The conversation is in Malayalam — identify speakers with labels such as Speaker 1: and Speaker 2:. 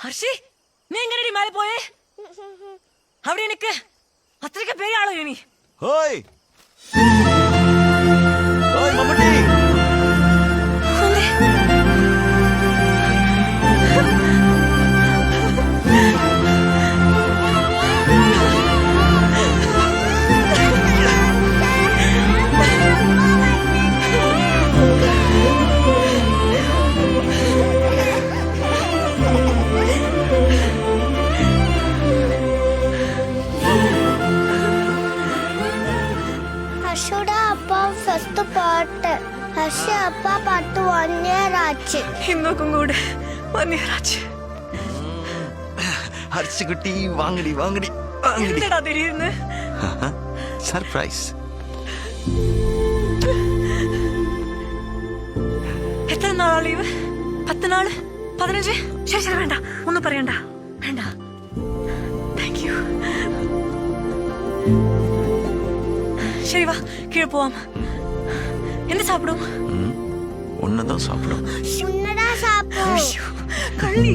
Speaker 1: ഹർഷി നീ എങ്ങനെയാടി മേലെ പോയേ? അവിടെ എനിക്ക് അത്രയ്ക്ക് പേരാണോ ഇനി?
Speaker 2: ഓയ് ഓയ് മമ്മൂട്ടി,
Speaker 3: ഹർഷയുടെ അപ്പ ഫസ്റ്റ് പാട്ട്. ഹർഷ അപ്പ പാട്ട് 1 year ആச்சு.
Speaker 1: ഇന്നൊക്കും കൂടെ 1 year ആச்சு.
Speaker 2: ഹർഷിക്കുട്ടി വാങ്ങടി വാങ്ങടി വാങ്ങടി.
Speaker 1: എന്താടാ തിരിയുന്നു?
Speaker 2: സർപ്രൈസ്.
Speaker 1: എത്ര നാളാ ലീവ്? 10 നാള്? 15? ശരി ശരി, വേണ്ട, ഒന്നും പറയണ്ട, വേണ്ട. Thank you. ശരി വാ, കീഴെ പോവാം. എന്ത് സാപ്പിടും?
Speaker 2: ഒന്നതാ സാപ്പിടും.
Speaker 3: സുന്ദര സാപ്പു.
Speaker 1: കള്ളി.